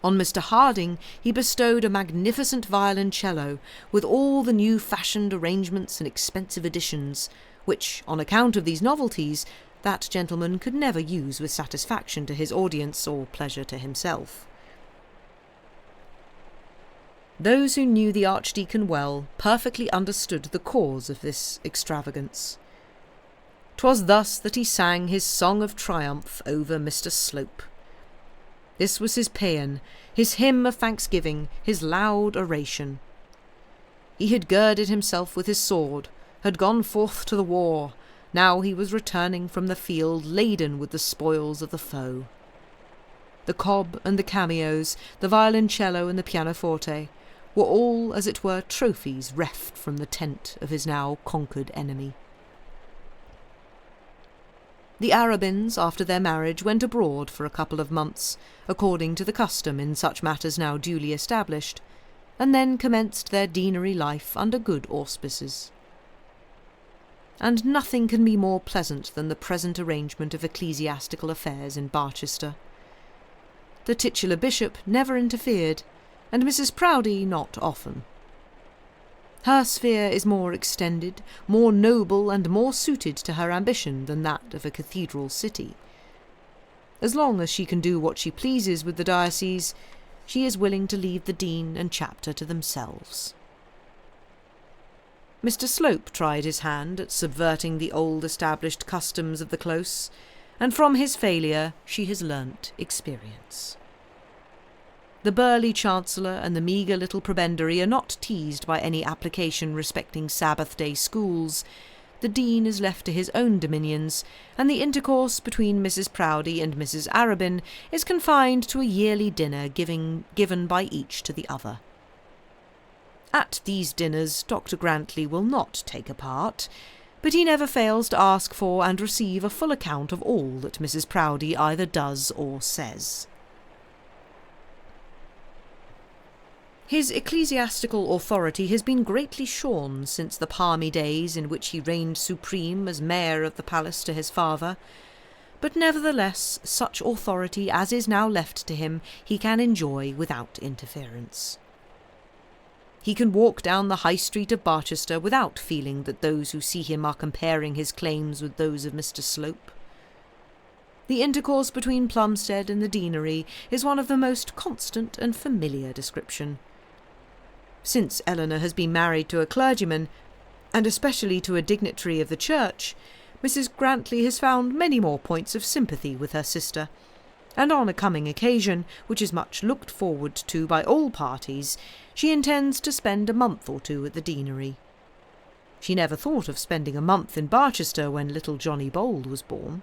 On Mr. Harding he bestowed a magnificent violoncello, with all the new-fashioned arrangements and expensive additions, which, on account of these novelties, that gentleman could never use with satisfaction to his audience or pleasure to himself. Those who knew the Archdeacon well perfectly understood the cause of this extravagance. 'Twas thus that he sang his song of triumph over Mr. Slope. This was his paean, his hymn of thanksgiving, his loud oration. He had girded himself with his sword, had gone forth to the war. Now he was returning from the field laden with the spoils of the foe. The cob and the cameos, the violoncello and the pianoforte, were all, as it were, trophies reft from the tent of his now conquered enemy. The Arabins, after their marriage, went abroad for a couple of months, according to the custom in such matters now duly established, and then commenced their deanery life under good auspices. And nothing can be more pleasant than the present arrangement of ecclesiastical affairs in Barchester. The titular bishop never interfered, and Mrs. Proudie not often. Her sphere is more extended, more noble, and more suited to her ambition than that of a cathedral city. As long as she can do what she pleases with the diocese, she is willing to leave the dean and chapter to themselves. Mr. Slope tried his hand at subverting the old established customs of the close, and from his failure she has learnt experience. The burly chancellor and the meagre little prebendary are not teased by any application respecting Sabbath-day schools. The dean is left to his own dominions, and the intercourse between Mrs. Proudie and Mrs. Arabin is confined to a yearly dinner given by each to the other. At these dinners Dr. Grantley will not take a part, but he never fails to ask for and receive a full account of all that Mrs. Proudie either does or says. His ecclesiastical authority has been greatly shorn since the palmy days in which he reigned supreme as mayor of the palace to his father, but nevertheless such authority as is now left to him he can enjoy without interference. He can walk down the High Street of Barchester without feeling that those who see him are comparing his claims with those of Mr. Slope. The intercourse between Plumstead and the deanery is one of the most constant and familiar description. Since Eleanor has been married to a clergyman, and especially to a dignitary of the church, Mrs. Grantley has found many more points of sympathy with her sister, and on a coming occasion, which is much looked forward to by all parties, she intends to spend a month or two at the deanery. She never thought of spending a month in Barchester when little Johnny Bold was born.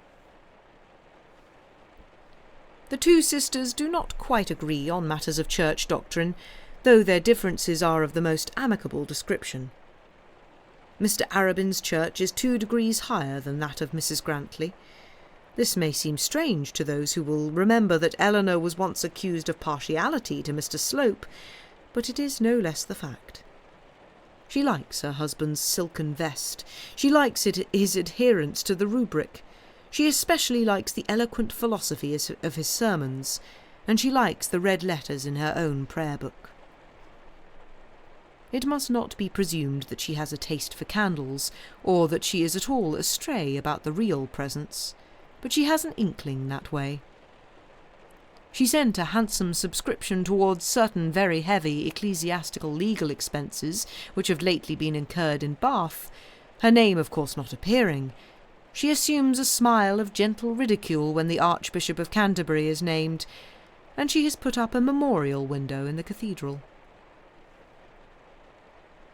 The two sisters do not quite agree on matters of church doctrine, though their differences are of the most amicable description. Mr. Arabin's church is 2 degrees higher than that of Mrs. Grantley. This may seem strange to those who will remember that Eleanor was once accused of partiality to Mr. Slope, but it is no less the fact. She likes her husband's silken vest. She likes his adherence to the rubric. She especially likes the eloquent philosophy of his sermons, and she likes the red letters in her own prayer book. It must not be presumed that she has a taste for candles, or that she is at all astray about the real presents, but she has an inkling that way. She sent a handsome subscription towards certain very heavy ecclesiastical legal expenses which have lately been incurred in Bath, her name of course not appearing. She assumes a smile of gentle ridicule when the Archbishop of Canterbury is named, and she has put up a memorial window in the cathedral.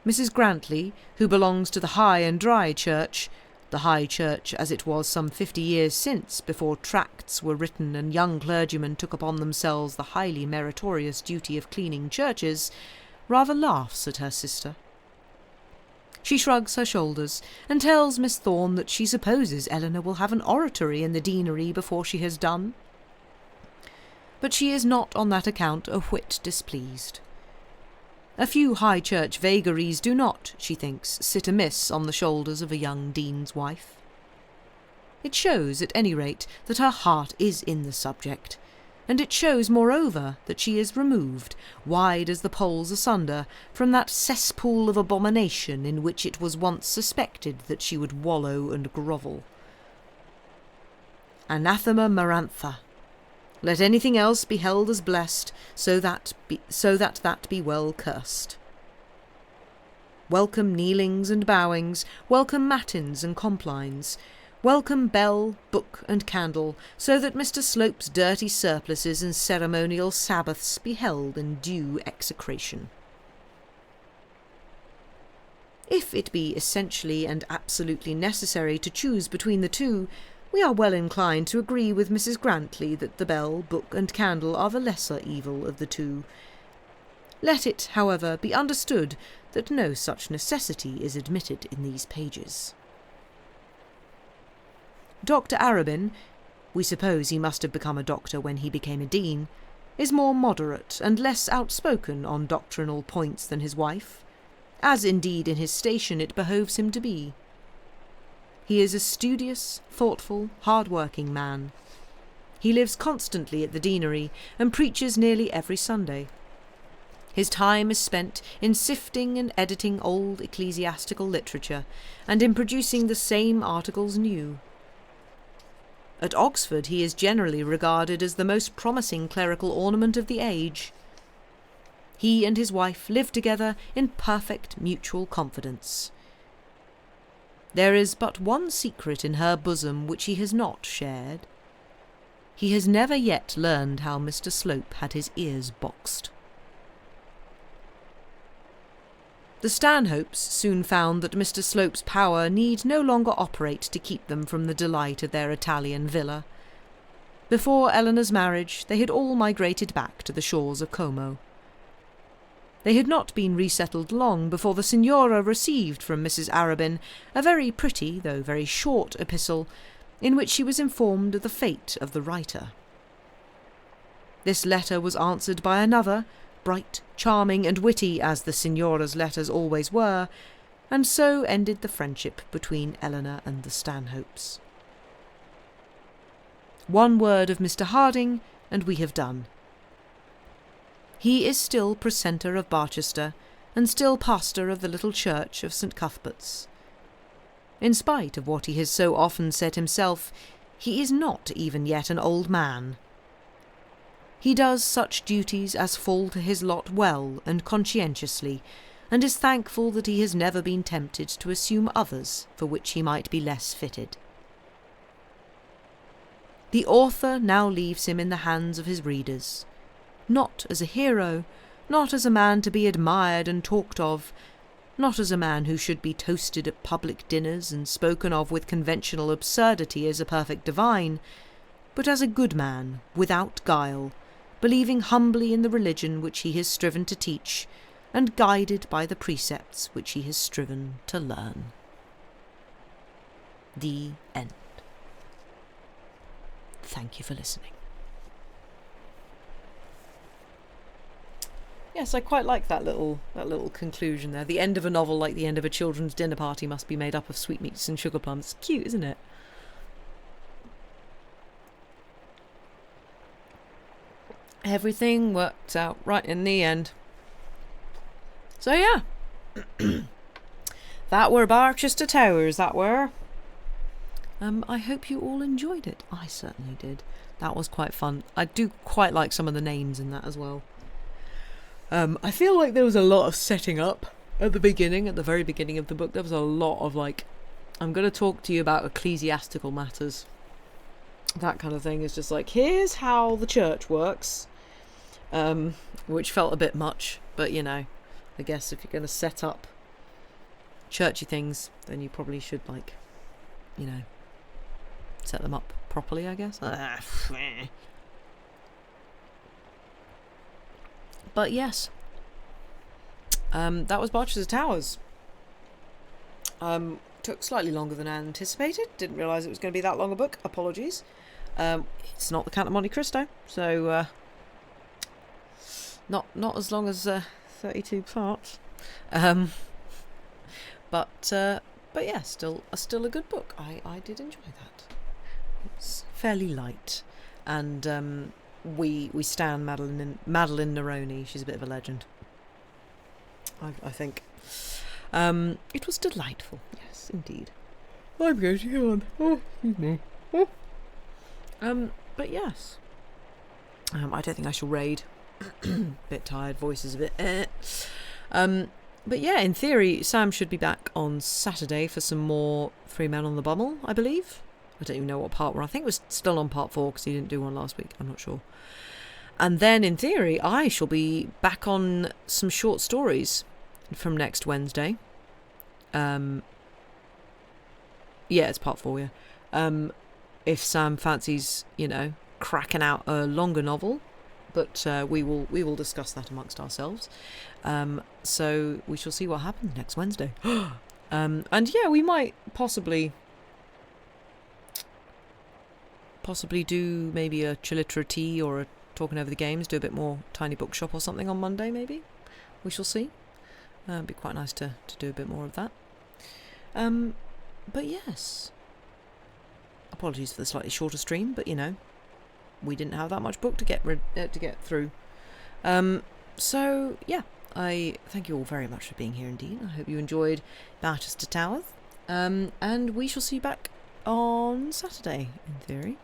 Mrs. Grantley, who belongs to the High and Dry Church, the High Church as it was some 50 years since, before tracts were written and young clergymen took upon themselves the highly meritorious duty of cleaning churches, rather laughs at her sister. She shrugs her shoulders and tells Miss Thorne that she supposes Eleanor will have an oratory in the deanery before she has done. But she is not on that account a whit displeased. A few high church vagaries do not, she thinks, sit amiss on the shoulders of a young dean's wife. It shows, at any rate, that her heart is in the subject, and it shows, moreover, that she is removed, wide as the poles asunder, from that cesspool of abomination in which it was once suspected that she would wallow and grovel. Anathema Marantha. Let anything else be held as blessed, so that be well cursed. Welcome kneelings and bowings, welcome matins and complines, welcome bell, book and candle, so that Mr. Slope's dirty surplices and ceremonial Sabbaths be held in due execration. If it be essentially and absolutely necessary to choose between the two, we are well inclined to agree with Mrs. Grantley that the bell, book and candle are the lesser evil of the two. Let it, however, be understood that no such necessity is admitted in these pages. Dr. Arabin, we suppose he must have become a doctor when he became a dean, is more moderate and less outspoken on doctrinal points than his wife, as indeed in his station it behoves him to be. He is a studious, thoughtful, hard-working man. He lives constantly at the deanery and preaches nearly every Sunday. His time is spent in sifting and editing old ecclesiastical literature and in producing the same articles new. At Oxford he is generally regarded as the most promising clerical ornament of the age. He and his wife live together in perfect mutual confidence. There is but one secret in her bosom which he has not shared. He has never yet learned how Mr. Slope had his ears boxed. The Stanhopes soon found that Mr. Slope's power need no longer operate to keep them from the delight of their Italian villa. Before Eleanor's marriage they had all migrated back to the shores of Como. They had not been resettled long before the Signora received from Mrs. Arabin a very pretty, though very short epistle, in which she was informed of the fate of the writer. This letter was answered by another, bright, charming, and witty, as the Signora's letters always were, and so ended the friendship between Eleanor and the Stanhopes. One word of Mr. Harding, and we have done. He is still precentor of Barchester, and still pastor of the little church of St. Cuthbert's. In spite of what he has so often said himself, he is not even yet an old man. He does such duties as fall to his lot well and conscientiously, and is thankful that he has never been tempted to assume others for which he might be less fitted. The author now leaves him in the hands of his readers, not as a hero, not as a man to be admired and talked of, not as a man who should be toasted at public dinners and spoken of with conventional absurdity as a perfect divine, but as a good man, without guile, believing humbly in the religion which he has striven to teach, and guided by the precepts which he has striven to learn. The end. Thank you for listening. Yes, I quite like that little conclusion there. The end of a novel, like the end of a children's dinner party, must be made up of sweetmeats and sugar plums. It's cute, isn't it? Everything worked out right in the end. So yeah, that were Barchester Towers, that were. I hope you all enjoyed it. I certainly did. That was quite fun. I do quite like some of the names in that as well. I feel like there was a lot of setting up at the very beginning of the book. There was a lot of like, I'm going to talk to you about ecclesiastical matters. That kind of thing is just like, here's how the church works. Which felt a bit much, but you know, I guess if you're going to set up churchy things, then you probably should, like, you know, set them up properly, I guess. But yes, that was Barchester Towers. Took slightly longer than I anticipated. Didn't realise it was going to be that long a book. Apologies. It's not the Count of Monte Cristo, so not as long as 32 parts. But yeah, still a good book. I did enjoy that. It's fairly light, and we stand Madeline Neroni. She's a bit of a legend, I think. It was delightful. Yes, indeed. I'm going to go on. Oh, excuse me. Oh. But yes. I don't think I shall raid. Bit tired, voice is a bit but yeah, in theory, Sam should be back on Saturday for some more Three Men on the Bummel, I believe. I don't even know what part we're on. I think we're still on part 4 because he didn't do one last week. I'm not sure. And then, in theory, I shall be back on some short stories from next Wednesday. Yeah, it's part 4, yeah. If Sam fancies, you know, cracking out a longer novel, but we will discuss that amongst ourselves. So we shall see what happens next Wednesday. And yeah, we might possibly do maybe a Chilitra tea or a Talking Over the Games, do a bit more Tiny Bookshop or something on Monday, maybe. We shall see. It'd be quite nice to do a bit more of that. But yes. Apologies for the slightly shorter stream, but you know, we didn't have that much book to get through. So yeah, I thank you all very much for being here indeed. I hope you enjoyed Barchester Towers. And we shall see you back on Saturday, in theory.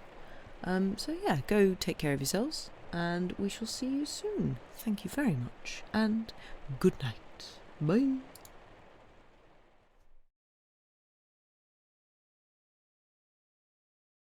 So yeah, go take care of yourselves, and we shall see you soon. Thank you very much, and good night. Bye.